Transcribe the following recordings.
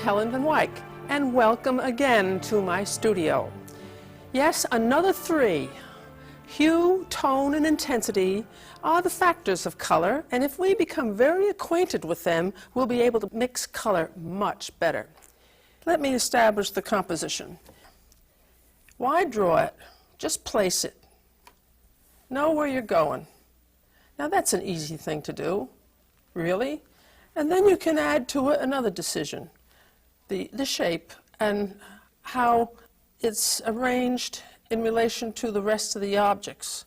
Helen Van Wyk, and welcome again to my studio. Yes, another three. Hue, tone, and intensity are the factors of color, and if we become very acquainted with them, we'll be able to mix color much better. Let me establish the composition. Why draw it? Just place it. Know where you're going. Now that's an easy thing to do, really. And then you can add to it another decision, the shape and how it's arranged in relation to the rest of the objects.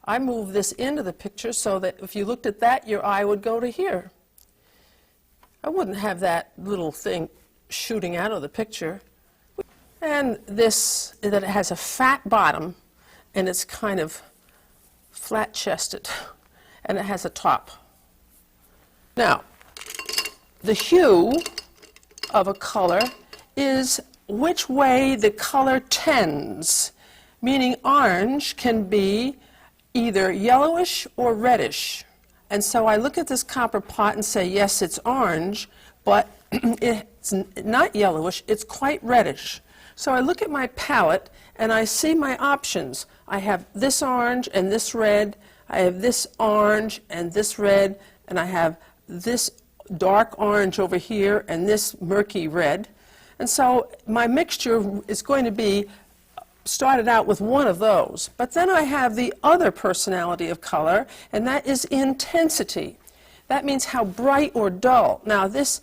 I move this into the picture so that if you looked at that, your eye would go to here. I wouldn't have that little thing shooting out of the picture. And this, that it has a fat bottom and it's kind of flat-chested and it has a top. Now, the hue of a color is which way the color tends, meaning orange can be either yellowish or reddish. And so I look at this copper pot and say, yes, it's orange, but it's not yellowish, it's quite reddish. So I look at my palette and I see my options. I have this orange and this red, I have this orange and this red, and I have this dark orange over here and this murky red. And so my mixture is going to be started out with one of those. But then I have the other personality of color, and that is intensity. That means how bright or dull. Now this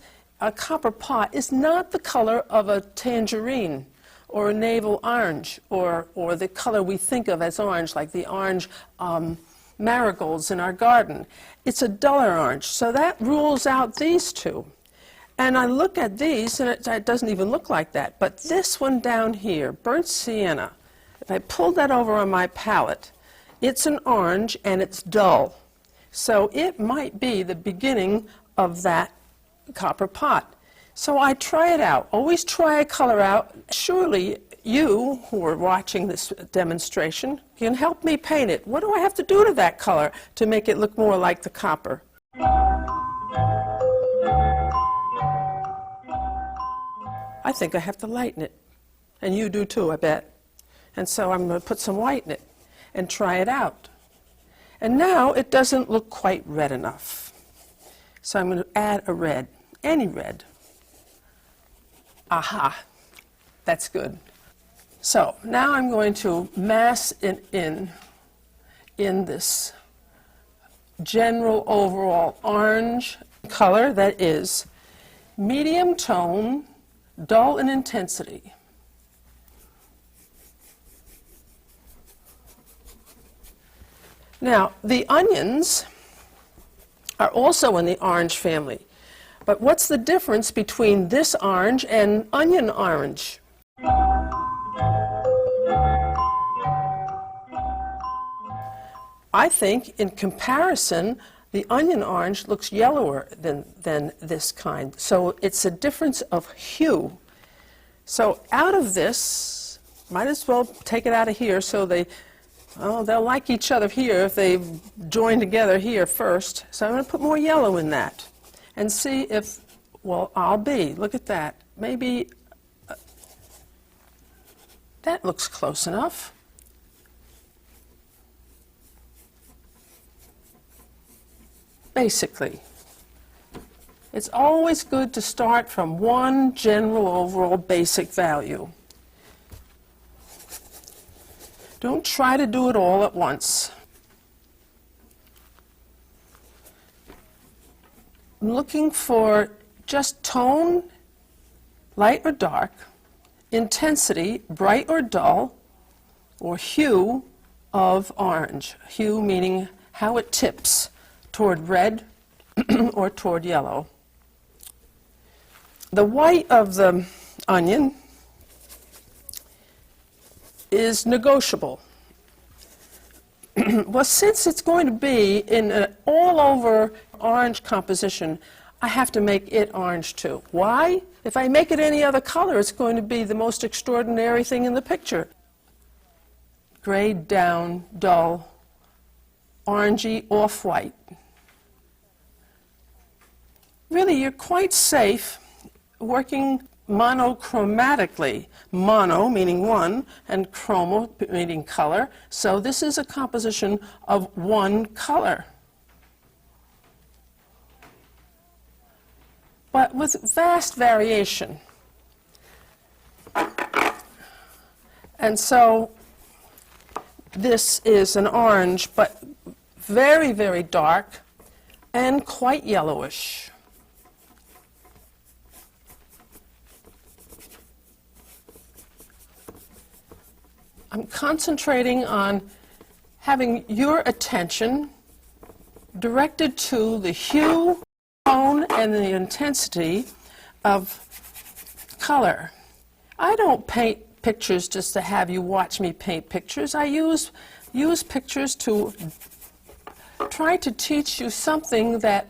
copper pot is not the color of a tangerine or a navel orange or the color we think of as orange, like the orange marigolds in our garden. It's a duller orange, so that rules out these two. And I look at these, and it doesn't even look like that. But this one down here, burnt sienna, if I pull that over on my palette, it's an orange and it's dull. So it might be the beginning of that copper pot. So I try it out. Always try a color out. Surely you, who are watching this demonstration, can help me paint it. What do I have to do to that color to make it look more like the copper? I think I have to lighten it. And you do too, I bet. And so I'm going to put some white in it and try it out. And now it doesn't look quite red enough. So I'm going to add a red, any red. Aha, that's good. So now I'm going to mass it in this general overall orange color that is medium tone, dull in intensity. Now, the onions are also in the orange family. But what's the difference between this orange and onion orange? I think, in comparison, the onion orange looks yellower than this kind. So it's a difference of hue. So out of this, might as well take it out of here so they'll like each other here if they join together here first. So I'm going to put more yellow in that and see if, well, look at that. Maybe that looks close enough. Basically, it's always good to start from one general overall basic value. Don't try to do it all at once. I'm looking for just tone, light or dark, intensity, bright or dull, or hue of orange. Hue meaning how it tips toward red or toward yellow. The white of the onion is negotiable. Well, since it's going to be in an all-over orange composition, I have to make it orange too. Why? If I make it any other color, it's going to be the most extraordinary thing in the picture. Grayed down, dull, orangey, off-white. Really, you're quite safe working monochromatically. Mono meaning one, and chromo meaning color. So this is a composition of one color, but with vast variation. And so this is an orange, but very, very dark and quite yellowish. I'm concentrating on having your attention directed to the hue, tone, and the intensity of color. I don't paint pictures just to have you watch me paint pictures. I use pictures to try to teach you something that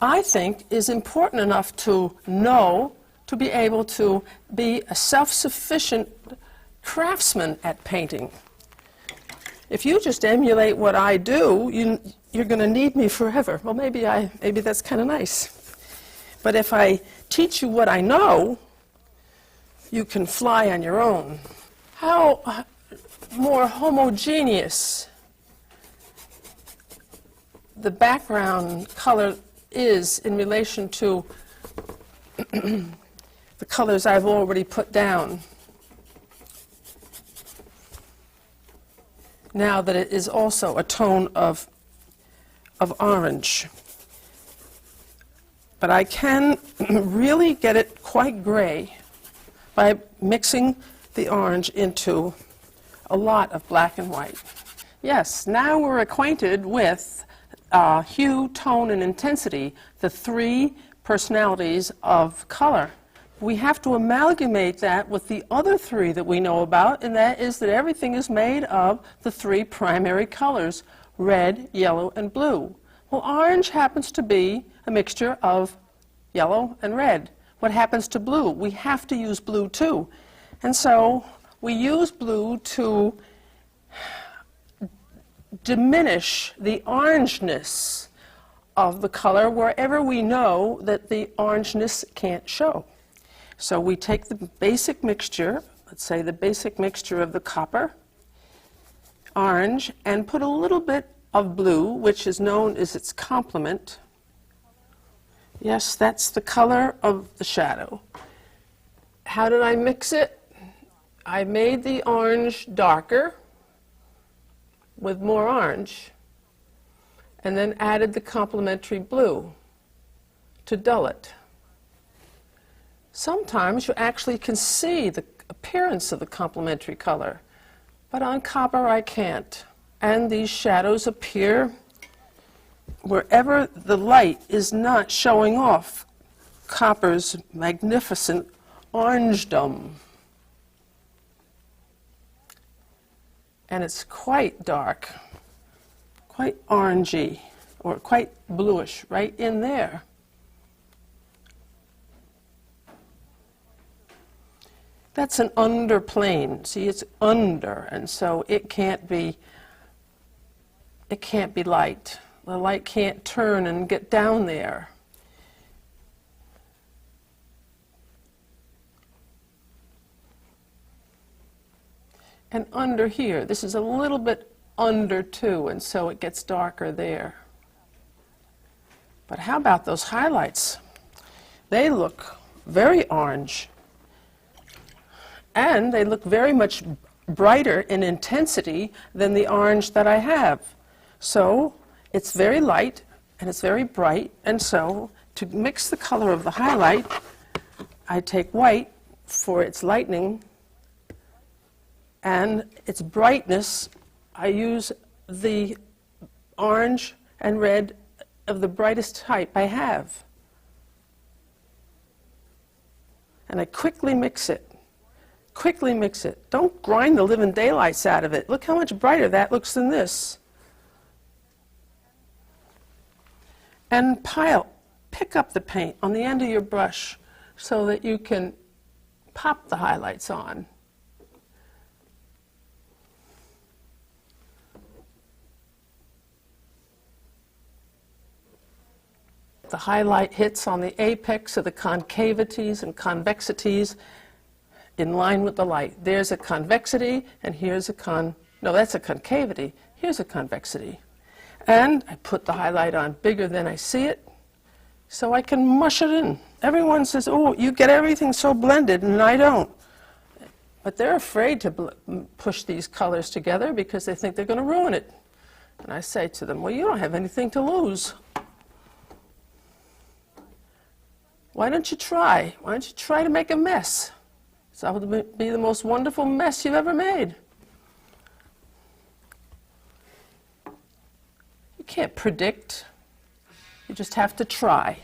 I think is important enough to know to be able to be a self-sufficient craftsman at painting. If you just emulate what I do, you're going to need me forever. Well, maybe that's kind of nice. But if I teach you what I know, you can fly on your own. How more homogeneous the background color is in relation to the colors I've already put down. Now that it is also a tone of orange. But I can really get it quite gray by mixing the orange into a lot of black and white. Yes, now we're acquainted with hue, tone, and intensity, the three personalities of color. We have to amalgamate that with the other three that we know about, and that is that everything is made of the three primary colors, red, yellow, and blue. Well, orange happens to be a mixture of yellow and red. What happens to blue? We have to use blue too. And so we use blue to diminish the orangeness of the color wherever we know that the orangeness can't show. So we take the basic mixture, let's say the basic mixture of the copper, orange, and put a little bit of blue, which is known as its complement. Yes, that's the color of the shadow. How did I mix it? I made the orange darker with more orange, and then added the complementary blue to dull it. Sometimes you actually can see the appearance of the complementary color, but on copper I can't. And these shadows appear wherever the light is not showing off copper's magnificent orangedom. And it's quite dark, quite orangey, or quite bluish right in there. That's an underplane. See, it's under, and so it can't be light. The light can't turn and get down there. And under here, this is a little bit under too, and so it gets darker there. But how about those highlights? They look very orange. And they look very much brighter in intensity than the orange that I have. So it's very light and it's very bright, and so to mix the color of the highlight, I take white for its lightening, and its brightness, I use the orange and red of the brightest type I have. And I quickly mix it. Quickly mix it. Don't grind the living daylights out of it. Look how much brighter that looks than this. And pick up the paint on the end of your brush so that you can pop the highlights on. the highlight hits on the apex of the concavities and convexities in line with the light. There's a convexity, and here's a no, that's a concavity. Here's a convexity. And I put the highlight on bigger than I see it, so I can mush it in. Everyone says, oh, you get everything so blended, and I don't. But they're afraid to push these colors together because they think they're going to ruin it. And I say to them, well, you don't have anything to lose. Why don't you try? Why don't you try to make a mess? So it will be the most wonderful mess you've ever made. You can't predict. You just have to try.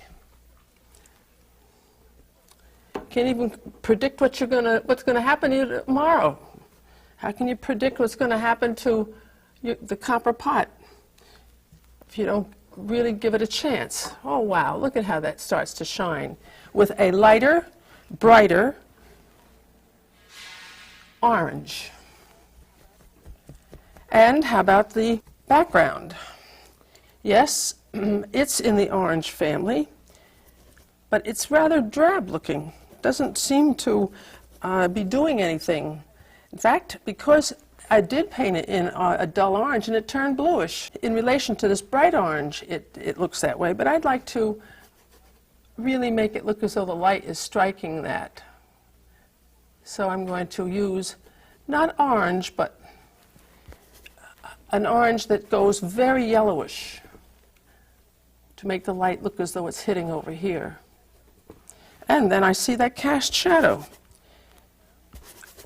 You can't even predict what's going to happen to you tomorrow. How can you predict what's going to happen to the copper pot if you don't really give it a chance? Oh, wow, look at how that starts to shine with a lighter, brighter orange. And how about the background? Yes, it's in the orange family, but it's rather drab looking. Doesn't seem to be doing anything. In fact, because I did paint it in a dull orange and it turned bluish. In relation to this bright orange, it looks that way, but I'd like to really make it look as though the light is striking that. So I'm going to use not orange, but an orange that goes very yellowish to make the light look as though it's hitting over here. And then I see that cast shadow.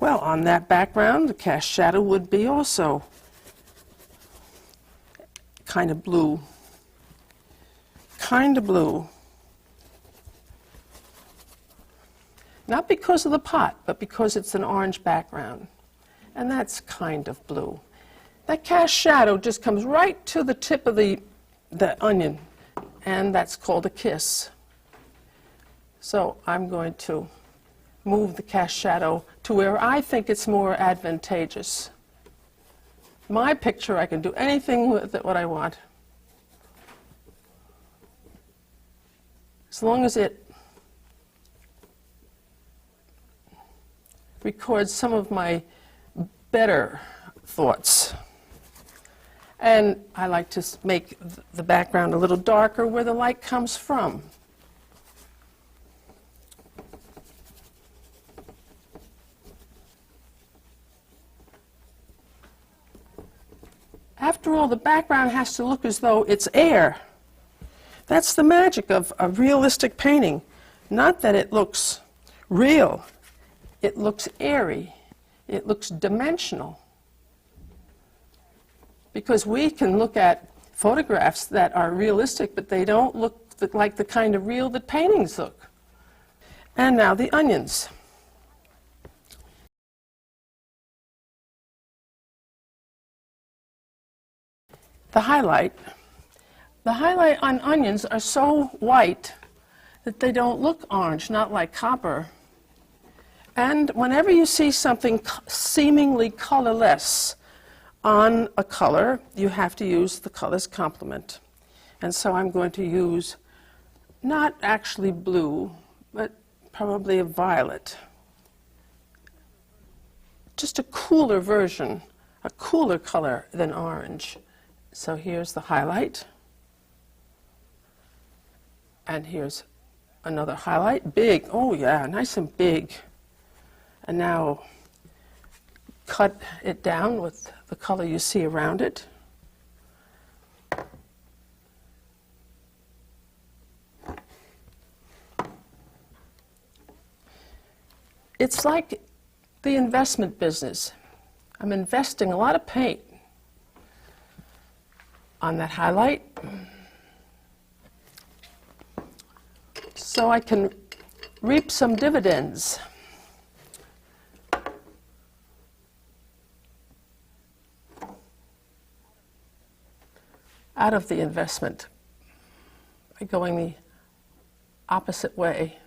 Well, on that background, the cast shadow would be also kind of blue. Kind of blue. Not because of the pot, but because it's an orange background. And that's kind of blue. That cast shadow just comes right to the tip of the onion, and that's called a kiss. So I'm going to move the cast shadow to where I think it's more advantageous. My picture, I can do anything with it what I want. As long as it records some of my better thoughts. And I like to make the background a little darker where the light comes from. After all, the background has to look as though it's air. That's the magic of a realistic painting. Not that it looks real. It looks airy. It looks dimensional. Because we can look at photographs that are realistic, but they don't look like the kind of real that paintings look. And now the onions. The highlight on onions are so white that they don't look orange, not like copper. And whenever you see something seemingly colorless on a color, you have to use the color's complement. And so I'm going to use not actually blue, but probably a violet. Just a cooler version, a cooler color than orange. So here's the highlight. And here's another highlight, big. Oh yeah, nice and big. And now cut it down with the color you see around it. It's like the investment business. I'm investing a lot of paint on that highlight so I can reap some dividends. Out of the investment by going the opposite way.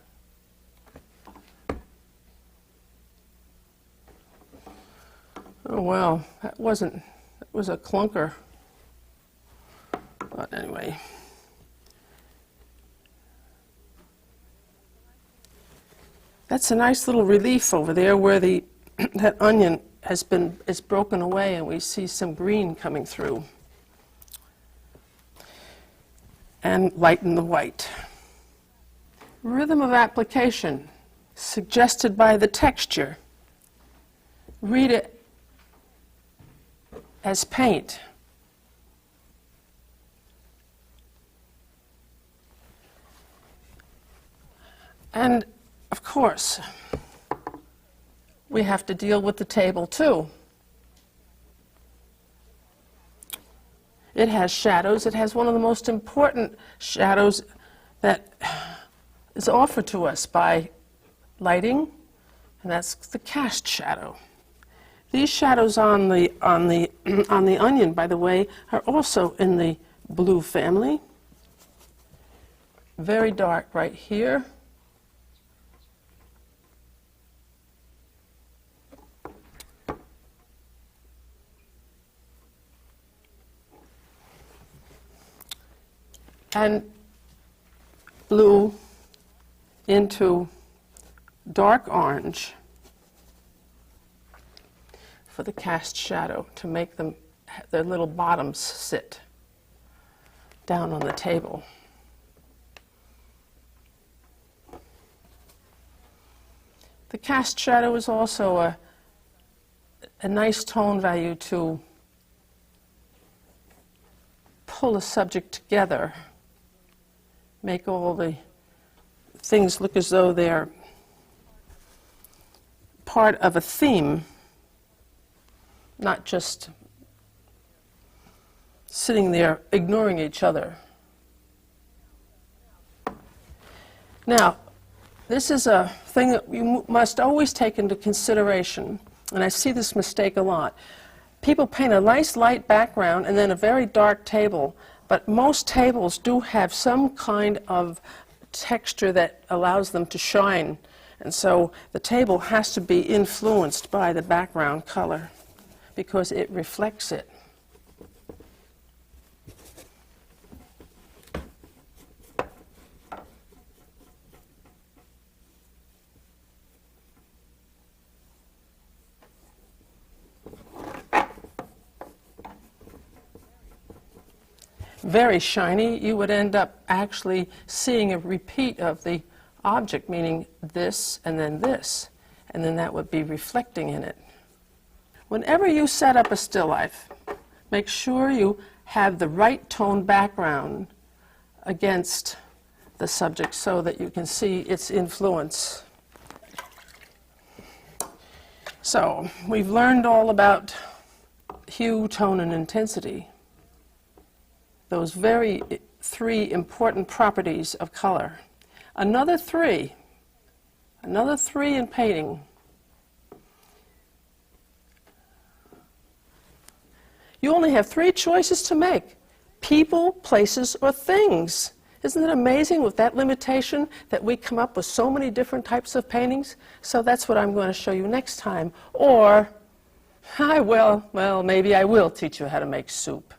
Oh well, that was a clunker. But anyway, That's a nice little relief over there where that onion is broken away and we see some green coming through. And lighten the white. Rhythm of application, suggested by the texture. Read it as paint. And, of course, we have to deal with the table, too. It has shadows. It has one of the most important shadows that is offered to us by lighting, and that's the cast shadow. These shadows on the onion, by the way, are also in the blue family. Very dark right here. And blue into dark orange for the cast shadow to make their little bottoms sit down on the table. The cast shadow is also a nice tone value to pull a subject together, make all the things look as though they're part of a theme, not just sitting there ignoring each other. Now, this is a thing that you must always take into consideration, and I see this mistake a lot. People paint a nice light background and then a very dark table, but most tables do have some kind of texture that allows them to shine, and so the table has to be influenced by the background color because it reflects it. Very shiny, you would end up actually seeing a repeat of the object, meaning this, and then that would be reflecting in it. Whenever you set up a still life, make sure you have the right tone background against the subject so that you can see its influence. So, we've learned all about hue, tone, and intensity. Those three important properties of color. Another three in painting. You only have 3 choices to make: people, places, or things. Isn't it amazing with that limitation that we come up with so many different types of paintings? So that's what I'm going to show you next time. Or, maybe I will teach you how to make soup.